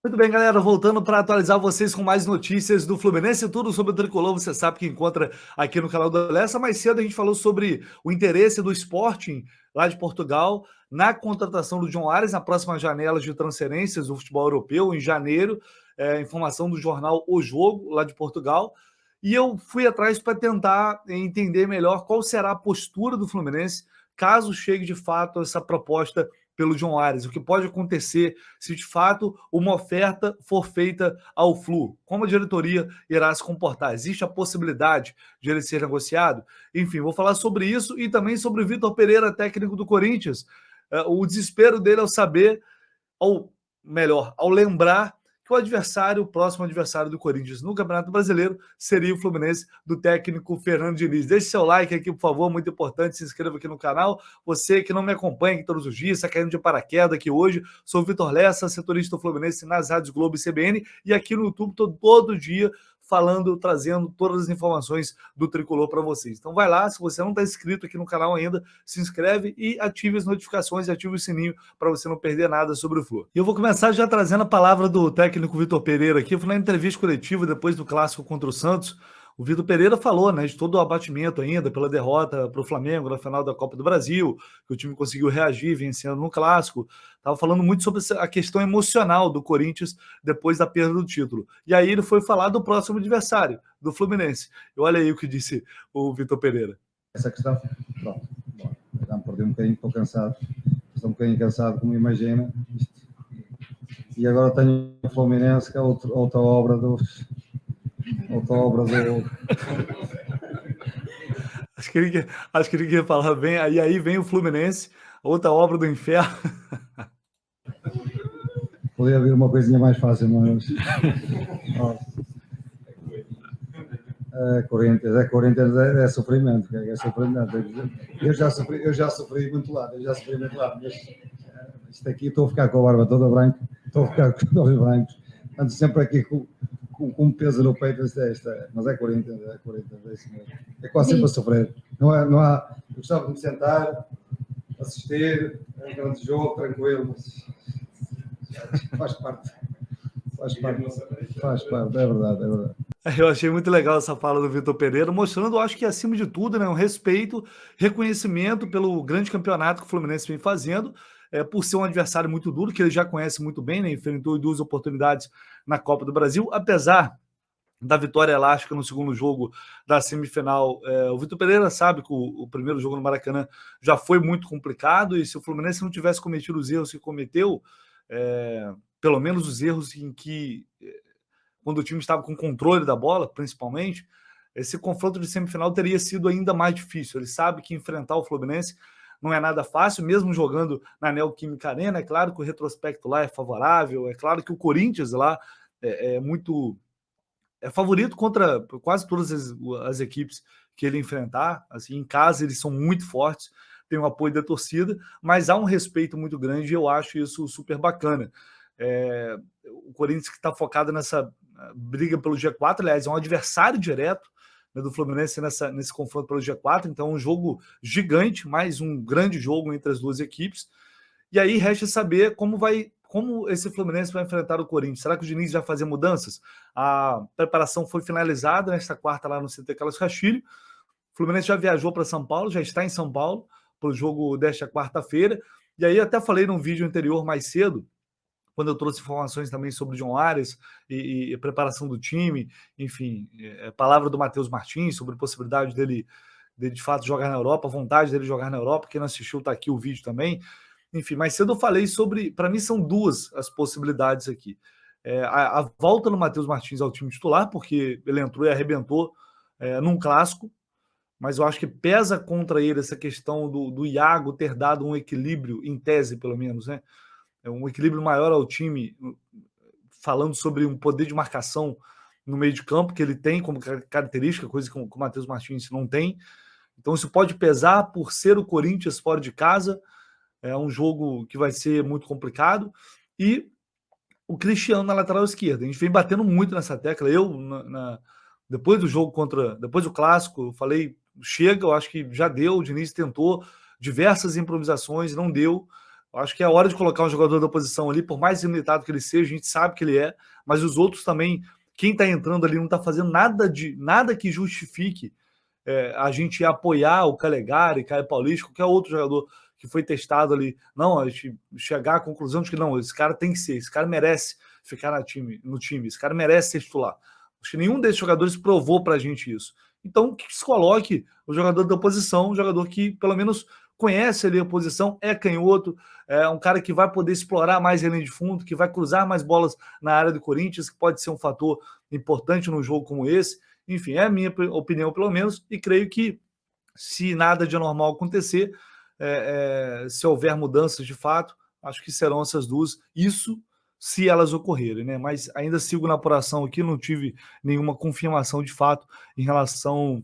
Muito bem, galera, voltando para atualizar vocês com mais notícias do Fluminense e tudo sobre o Tricolor, você sabe que encontra aqui no canal do Lessa. Mais cedo a gente falou sobre o interesse do Sporting, lá de Portugal, na contratação do John Ares na próxima janela de transferências do futebol europeu, em janeiro, informação do jornal O Jogo, lá de Portugal, e eu fui atrás para tentar entender melhor qual será a postura do Fluminense caso chegue de fato essa proposta pelo John Ares, o que pode acontecer se de fato uma oferta for feita ao Flu, como a diretoria irá se comportar? Existe a possibilidade de ele ser negociado? Enfim, vou falar sobre isso e também sobre o Vitor Pereira, técnico do Corinthians. O desespero dele ao saber, ou melhor, ao lembrar que o próximo adversário do Corinthians no Campeonato Brasileiro seria o Fluminense do técnico Fernando Diniz. Deixe seu like aqui, por favor, muito importante, se inscreva aqui no canal. Você que não me acompanha aqui todos os dias, está caindo de paraquedas aqui hoje, sou o Vitor Lessa, setorista do Fluminense nas rádios Globo e CBN, e aqui no YouTube estou todo dia falando, trazendo todas as informações do Tricolor para vocês. Então vai lá, se você não está inscrito aqui no canal ainda, se inscreve e ative as notificações e ative o sininho para você não perder nada sobre o Flu. E eu vou começar já trazendo a palavra do técnico Vitor Pereira aqui. Eu fui na entrevista coletiva depois do clássico contra o Santos. O Vitor Pereira falou, né, de todo o abatimento ainda pela derrota para o Flamengo na final da Copa do Brasil, que o time conseguiu reagir vencendo no clássico. Estava falando muito sobre a questão emocional do Corinthians depois da perda do título. E aí ele foi falar do próximo adversário, do Fluminense. E olha aí o que disse o Vitor Pereira. Essa questão, pronto, já me perdi um bocadinho, estou cansado. Estou um bocadinho cansado, como imagina. E agora tenho o Fluminense, que é outra obra do. Acho que ele quer falar bem. Aí vem o Fluminense, outra obra do inferno. Podia haver uma coisinha mais fácil, mas. Corinthians é sofrimento, é sofrimento. Eu já sofri muito lado, mas isto aqui estou a ficar com a barba toda branca, estou a ficar com os olhos brancos, ando sempre aqui com um peso no peito, mas é Corinthians, é isso mesmo. É quase sempre a sofrer. Não há, eu gostava de me sentar, assistir, é um grande jogo, tranquilo, mas faz parte, é verdade. Eu achei muito legal essa fala do Vitor Pereira, mostrando, acho que acima de tudo, né, um respeito, reconhecimento pelo grande campeonato que o Fluminense vem fazendo, por ser um adversário muito duro, que ele já conhece muito bem, né, enfrentou 2 oportunidades na Copa do Brasil, apesar da vitória elástica no segundo jogo da semifinal. O Vitor Pereira sabe que o primeiro jogo no Maracanã já foi muito complicado, e se o Fluminense não tivesse cometido os erros que cometeu, pelo menos os erros em que quando o time estava com controle da bola, principalmente, esse confronto de semifinal teria sido ainda mais difícil. Ele sabe que enfrentar o Fluminense não é nada fácil, mesmo jogando na Neoquímica Arena. É claro que o retrospecto lá é favorável, é claro que o Corinthians lá é favorito contra quase todas as equipes que ele enfrentar. Assim, em casa eles são muito fortes, tem o apoio da torcida, mas há um respeito muito grande e eu acho isso super bacana. O Corinthians que está focado nessa briga pelo G4, aliás, é um adversário direto, né, do Fluminense nesse confronto pelo G4, então é um jogo gigante, mais um grande jogo entre as duas equipes, e aí resta saber como esse Fluminense vai enfrentar o Corinthians. Será que o Diniz vai fazer mudanças? A preparação foi finalizada nesta quarta lá no CT Carlos Castilho, o Fluminense já viajou para São Paulo, já está em São Paulo para o jogo desta quarta-feira, e aí até falei num vídeo anterior mais cedo, quando eu trouxe informações também sobre o John Ares e preparação do time, enfim, palavra do Matheus Martins sobre a possibilidade dele de fato jogar na Europa, a vontade dele jogar na Europa. Quem não assistiu, está aqui o vídeo também. Enfim, mais cedo eu falei sobre, para mim são 2 as possibilidades aqui. A volta do Matheus Martins ao time titular, porque ele entrou e arrebentou num clássico, mas eu acho que pesa contra ele essa questão do Iago ter dado um equilíbrio, em tese pelo menos, né? Um equilíbrio maior ao time, falando sobre um poder de marcação no meio de campo, que ele tem como característica, coisa que o Matheus Martins não tem. Então isso pode pesar por ser o Corinthians fora de casa, é um jogo que vai ser muito complicado, e o Cristiano na lateral esquerda. A gente vem batendo muito nessa tecla. Depois do jogo depois do clássico, eu falei, chega, eu acho que já deu, o Diniz tentou diversas improvisações, não deu. Eu acho que é hora de colocar um jogador da posição ali, por mais limitado que ele seja, a gente sabe que ele é, mas os outros também, quem está entrando ali não está fazendo nada que justifique a gente apoiar o Calegari, Caio Paulista, qualquer outro jogador que foi testado ali. Não, a gente chegar à conclusão de que não, esse cara tem que ser, esse cara merece ficar no time, esse cara merece ser titular. Acho que nenhum desses jogadores provou pra gente isso. Então, que se coloque o jogador da posição, um jogador que pelo menos conhece ali a posição, é canhoto, é um cara que vai poder explorar mais a linha de fundo, que vai cruzar mais bolas na área do Corinthians, que pode ser um fator importante num jogo como esse. Enfim, é a minha opinião, pelo menos, e creio que se nada de anormal acontecer, se houver mudanças de fato, acho que serão essas duas. Isso se elas ocorrerem, né? Mas ainda sigo na apuração aqui, não tive nenhuma confirmação de fato em relação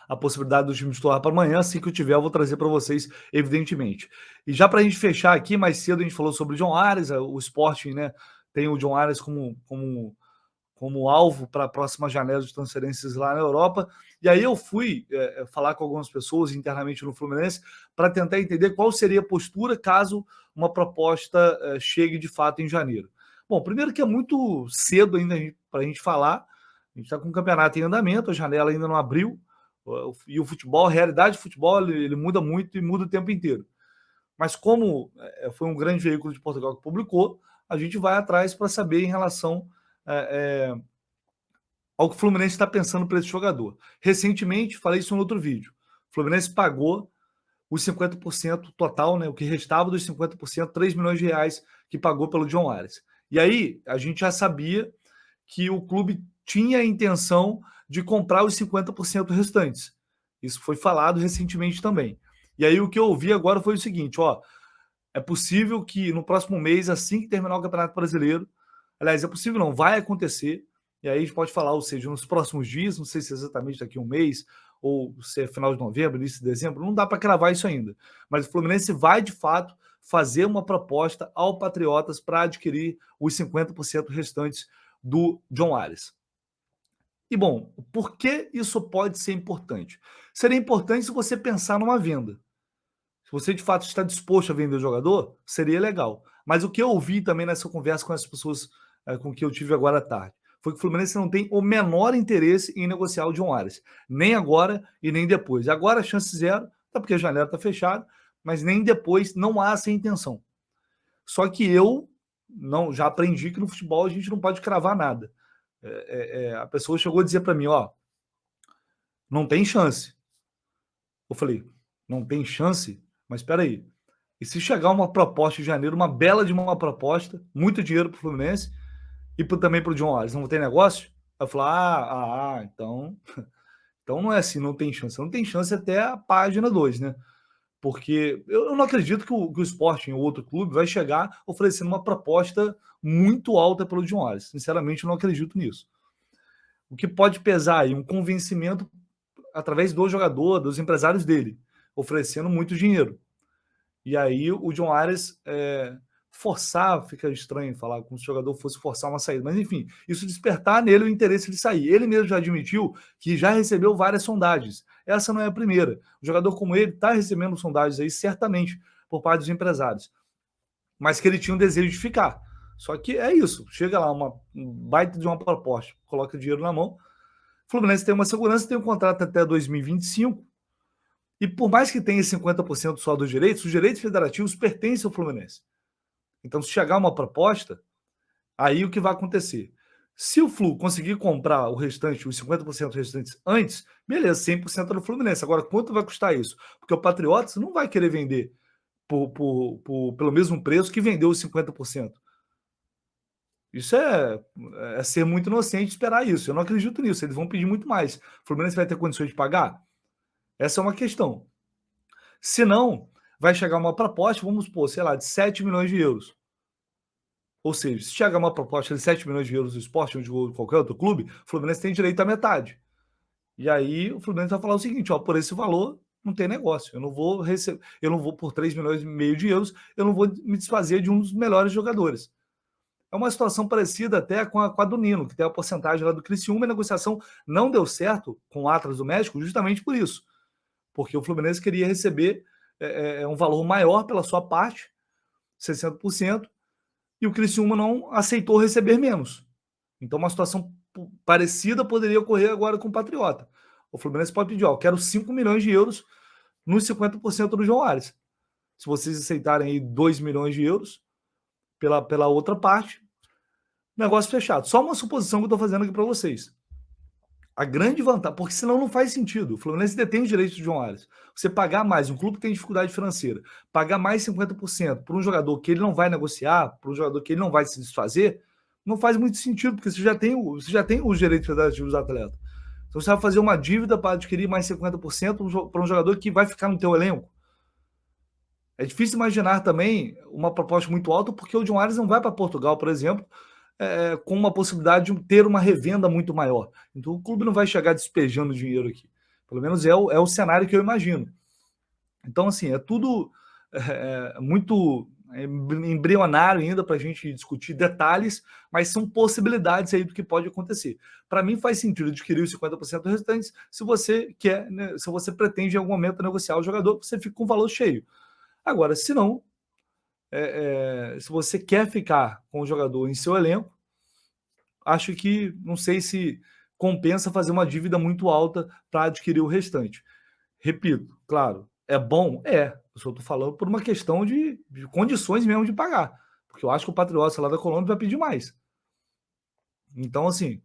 à possibilidade do time titular para amanhã. Assim que eu tiver, eu vou trazer para vocês, evidentemente. E já para a gente fechar aqui, mais cedo a gente falou sobre o John Ares, o Sporting, né? Tem o John Ares como alvo para a próxima janela de transferências lá na Europa. E aí eu fui falar com algumas pessoas internamente no Fluminense para tentar entender qual seria a postura caso uma proposta chegue de fato em janeiro. Bom, primeiro que é muito cedo ainda para a gente falar, a gente está com o campeonato em andamento, a janela ainda não abriu, e o futebol, a realidade do futebol, ele muda muito e muda o tempo inteiro. Mas como foi um grande veículo de Portugal que publicou, a gente vai atrás para saber em relação ao que o Fluminense está pensando para esse jogador. Recentemente, falei isso no outro vídeo, o Fluminense pagou os 50% total, né, o que restava dos 50%, 3 milhões de reais que pagou pelo John Ares. E aí, a gente já sabia que o clube tinha a intenção de comprar os 50% restantes. Isso foi falado recentemente também. E aí, o que eu ouvi agora foi o seguinte, é possível que no próximo mês, assim que terminar o Campeonato Brasileiro, aliás, é possível não, vai acontecer, e aí a gente pode falar, ou seja, nos próximos dias, não sei se é exatamente daqui a um mês, ou se é final de novembro, início de dezembro, não dá para cravar isso ainda. Mas o Fluminense vai, de fato, fazer uma proposta ao Patriotas para adquirir os 50% restantes do John Ares. E, bom, por que isso pode ser importante? Seria importante se você pensar numa venda. Se você, de fato, está disposto a vender o jogador, seria legal. Mas o que eu ouvi também nessa conversa com as pessoas com que eu tive agora à tarde, foi que o Fluminense não tem o menor interesse em negociar o John Ares. Nem agora e nem depois. Agora, chance zero, até porque a janela está fechada, mas nem depois não há essa intenção. Só que eu já aprendi que no futebol a gente não pode cravar nada. A pessoa chegou a dizer para mim, não tem chance. Eu falei, não tem chance? Mas espera aí. E se chegar uma proposta em janeiro, uma bela de uma proposta, muito dinheiro para o Fluminense e também para o John Ares, não tem negócio? Eu falei, então não é assim, não tem chance. Não tem chance até a página 2, né? Porque eu não acredito que o Sporting ou outro clube vai chegar oferecendo uma proposta muito alta pelo John Ares. Sinceramente, eu não acredito nisso. O que pode pesar aí? Um convencimento através do jogador, dos empresários dele, oferecendo muito dinheiro. E aí o John Ares forçar, fica estranho falar como se o jogador fosse forçar uma saída, mas enfim, isso despertar nele o interesse de sair. Ele mesmo já admitiu que já recebeu várias sondagens. Essa não é a primeira. Um jogador como ele está recebendo sondagens aí, certamente, por parte dos empresários. Mas que ele tinha um desejo de ficar. Só que é isso. Chega lá, uma baita de uma proposta, coloca dinheiro na mão. O Fluminense tem uma segurança, tem um contrato até 2025. E por mais que tenha 50% só dos direitos, os direitos federativos pertencem ao Fluminense. Então, se chegar uma proposta, aí o que vai acontecer? Se o Flu conseguir comprar o restante, os 50% restantes antes, beleza, 100% do Fluminense. Agora, quanto vai custar isso? Porque o Patriotas não vai querer vender pelo mesmo preço que vendeu os 50%. Isso é ser muito inocente esperar isso. Eu não acredito nisso. Eles vão pedir muito mais. O Fluminense vai ter condições de pagar? Essa é uma questão. Se não, vai chegar uma proposta, vamos supor, sei lá, de 7 milhões de euros. Ou seja, se chegar uma proposta de 7 milhões de euros do Sport ou de qualquer outro clube, o Fluminense tem direito à metade. E aí o Fluminense vai falar o seguinte, por esse valor não tem negócio. Eu não vou por 3 milhões e meio de euros, eu não vou me desfazer de um dos melhores jogadores. É uma situação parecida até com a do Nino, que tem a porcentagem lá do Criciúma, e a negociação não deu certo com o Atlas do México justamente por isso. Porque o Fluminense queria receber um valor maior pela sua parte, 60%, e o Criciúma não aceitou receber menos. Então, uma situação parecida poderia ocorrer agora com o Patriota. O Fluminense pode pedir, eu quero 5 milhões de euros nos 50% do João Ares. Se vocês aceitarem aí 2 milhões de euros pela outra parte, negócio fechado. Só uma suposição que eu estou fazendo aqui para vocês. A grande vantagem, porque senão não faz sentido. O Fluminense detém os direitos do João Ares. Você pagar mais, um clube que tem dificuldade financeira, pagar mais 50% para um jogador que ele não vai negociar, para um jogador que ele não vai se desfazer, não faz muito sentido, porque você já tem os direitos federativos do atleta. Então você vai fazer uma dívida para adquirir mais 50% para um jogador que vai ficar no teu elenco. É difícil imaginar também uma proposta muito alta, porque o João Ares não vai para Portugal, por exemplo, com uma possibilidade de ter uma revenda muito maior. Então o clube não vai chegar despejando dinheiro aqui. Pelo menos é o cenário que eu imagino. Então, assim, é tudo muito embrionário ainda para a gente discutir detalhes, mas são possibilidades aí do que pode acontecer. Para mim faz sentido adquirir os 50% restantes se você quer, né, se você pretende em algum momento negociar o jogador, você fica com o valor cheio. Agora, se não, se você quer ficar com o jogador em seu elenco, acho que não sei se compensa fazer uma dívida muito alta para adquirir o restante. Repito, claro, é bom? É. Eu só estou falando por uma questão de condições mesmo de pagar. Porque eu acho que o Patriota lá da Colômbia vai pedir mais. Então, assim,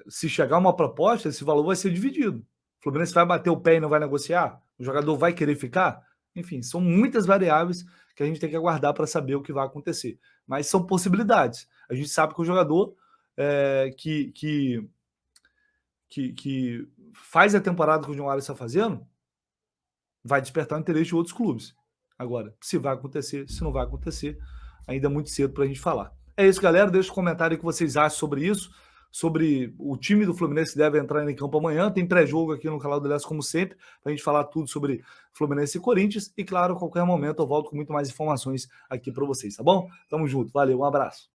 se chegar uma proposta, esse valor vai ser dividido. O Fluminense vai bater o pé e não vai negociar? O jogador vai querer ficar? Enfim, são muitas variáveis que a gente tem que aguardar para saber o que vai acontecer. Mas são possibilidades. A gente sabe que o jogador que faz a temporada que o João Ares está fazendo vai despertar o interesse de outros clubes. Agora, se vai acontecer, se não vai acontecer, ainda é muito cedo para a gente falar. É isso, galera. Deixa um comentário aí o que vocês acham sobre isso, sobre o time do Fluminense que deve entrar em campo amanhã. Tem pré-jogo aqui no canal do Leste, como sempre, para a gente falar tudo sobre Fluminense e Corinthians. E, claro, a qualquer momento eu volto com muito mais informações aqui para vocês, tá bom? Tamo junto. Valeu, um abraço.